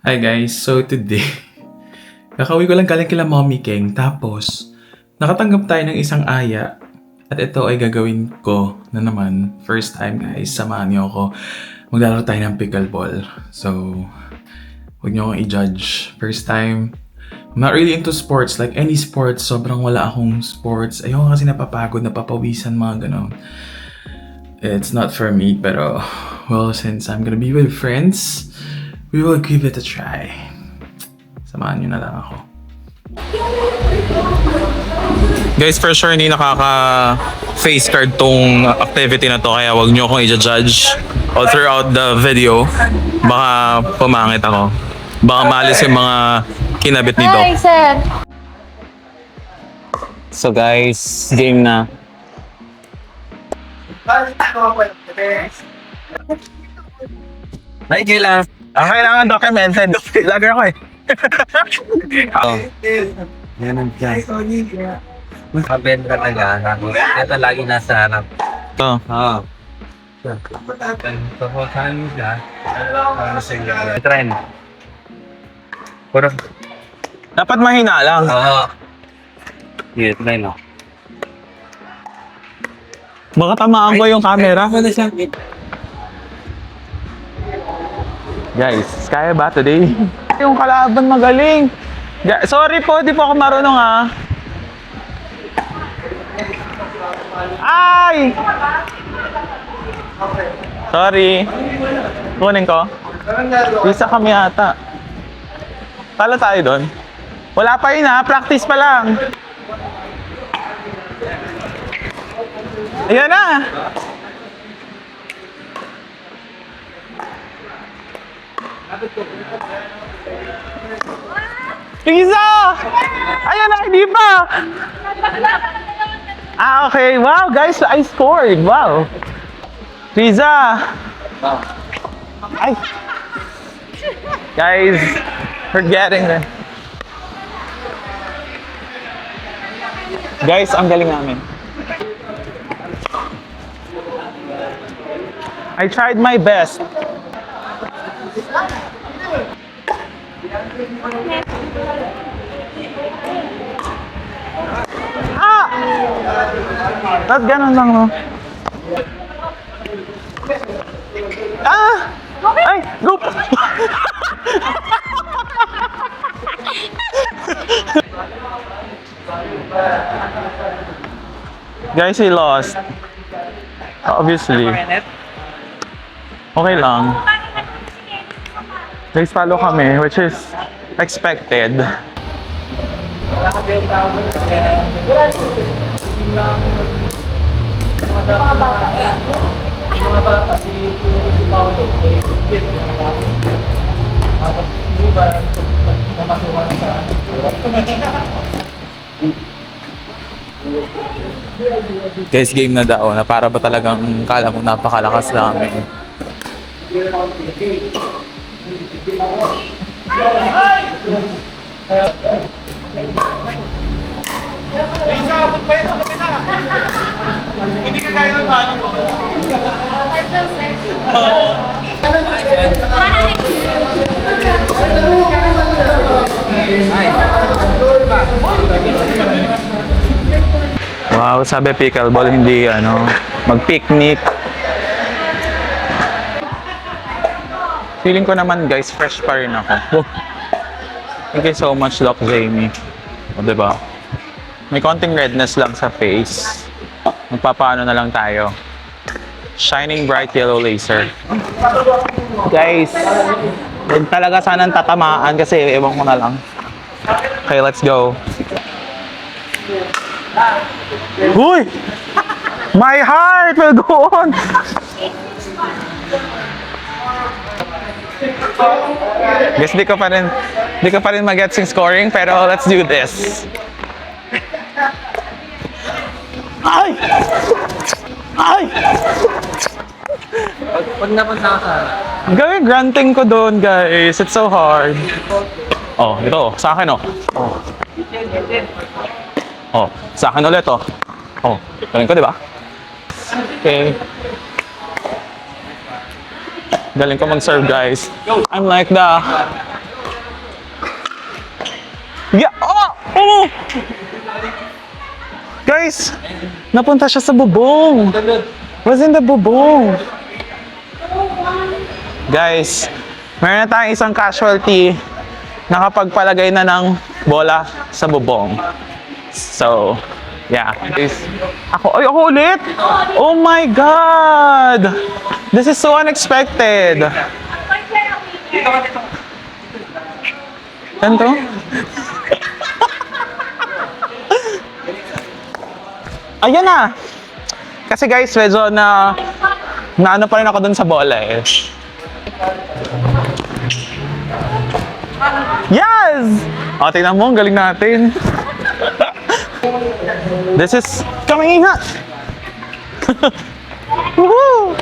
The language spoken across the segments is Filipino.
Hi guys, so today, kakauwi ko lang galing kila Mommy King, tapos nakatanggap tayo ng isang aya at ito ay gagawin ko na naman. First time guys, samahan niyo ako. Maglalaro tayo ng pickleball. So, huwag niyo akong i-judge. First time, I'm not really into sports, like any sports, sobrang wala akong sports. Ayoko kasi napapagod, napapawisan, mga ganon. It's not for me, pero well, since I'm gonna be with friends, we will give it a try. Samahan nyo na lang ako. Guys, for sure hindi nakaka-face card tong activity na to, kaya wag nyo akong i-judge all throughout the video. Baka pumangit ako. Baka maalis yung mga kinabit nito. Hi, sir. So guys, game na. Ay, kailangan. Kailangan documented. Vlogger ako eh. Yan ang dyan. Kabel ka talaga. Ito lagi nasa harap. Ito. Oo. Tapos saan mo siya? Ano siya? Trend. Puro. Dapat mahina lang. Oo. Yeah, trend o. Baka tamaan ko yung camera. Ano siya? Guys, kaya ba today? Yung kalaban magaling. Sorry po, di po ako marunong ah. Ay! Sorry. Kunin ko. Isa kami ata. Talo tayo doon. Wala pa yun ha, practice pa lang. Ayan na. Isa! Ayan na, hindi pa! Okay. Wow, guys, I scored. Wow. Riza! Ay! Guys, we're getting there. Guys, ang galing namin. I tried my best. Ah! Ba't ganun lang, no? Ah! Ay! Go! Guys, he lost. Obviously. Okay lang. Guys, follow kami, which is expected. Guys, game na daw na para ba talagang kala mo napakalakas namin. Hindi ka kaya ng paano mo. Wow, sabi pickleball hindi mag-picnic. Feeling ko naman guys, fresh pa rin ako. Thank you so much, Doc Jamie. O, diba? May konting redness lang sa face. Magpapaano na lang tayo. Shining bright yellow laser. Guys, huwag talaga sanang tatamaan kasi ewan ko na lang. Okay, let's go. Uy! My heart will go on! Guess di ko pa rin mag-gets yung scoring, pero let's do this. Ay! Ay! Pag napunta ka sa harap. Gawin granting ko doon, guys. It's so hard. Oh, ito. Sa akin, oh. Oh. Oh, sa akin ulit, oh. Oh, galing ko, di ba? Okay. Galing ko mag-serve, guys. I'm like the Yeah! Oh! Oh! Guys, napunta siya sa bubong. Was in the bubong. Guys, meron na tayong isang casualty na kapagpalagay na ng bola sa bubong. So, yeah. Ako ulit? Oh my God! This is so unexpected. Ganito? Ayan na! Kasi guys, medyo na ano pa rin ako dun sa bola eh. Yes! O, tingnan mo, ang galing natin. This is coming in hot! Woohoo!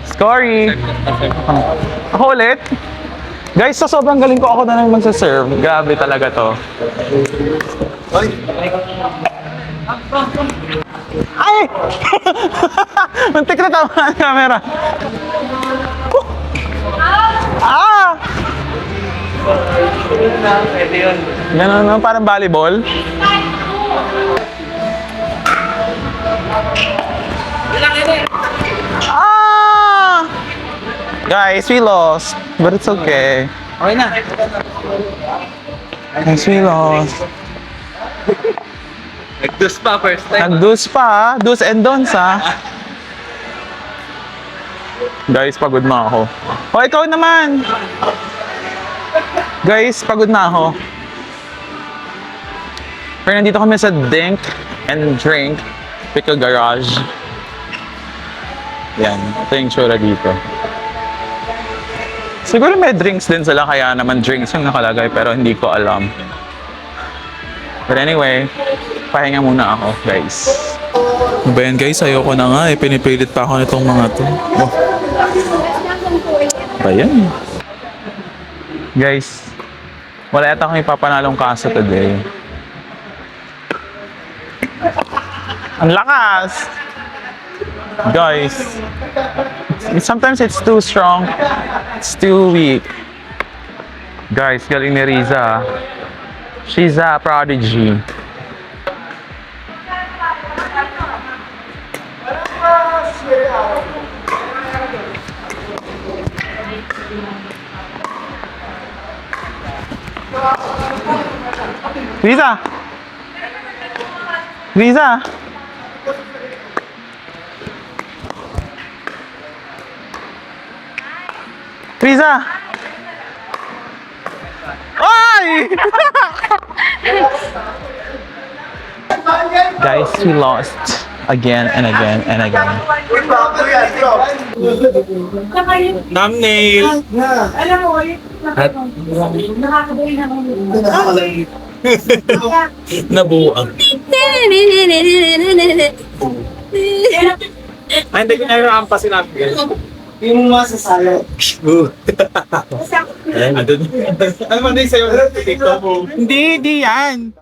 Scory! Ako ulit. Guys, sa sobrang galing ko, ako na lang magsaserve. Grabe talaga to. Ay! Muntik na tama ang camera. Ah! Ganun, no? Parang volleyball. Ah! Guys, we lost. But it's okay. Okay na. Guys, we lost. Nag-dus pa first time. Nag-do's pa, do's and don'ts ha. Guys, pagod na ako. O, ikaw naman! Guys, pagod na ako. Pero nandito kami sa Dink and Drink Pickle Garage. Yan, ito yung tsura dito. Siguro may drinks din sila, kaya naman drinks yung nakalagay, pero hindi ko alam. But anyway, pahinga muna ako, guys. Ba yan guys, ayoko na nga eh. Pinipilit pa ako nitong mga to. Oh. Ba yan? Guys, wala yata akong ipapanalong kaso today. Ang lakas! Guys, sometimes it's too strong, it's too weak. Guys, galing ni Riza. She's a prodigy. Riza! Riza! Riza! Ay! Guys, we lost again and again and again. Thumbnail! Alam mo, nakakabili naman. Nabuang. Ay, hindi ko na yung ampasin natin. Hindi mo masasalo. Ano man din sa'yo? Hindi yan.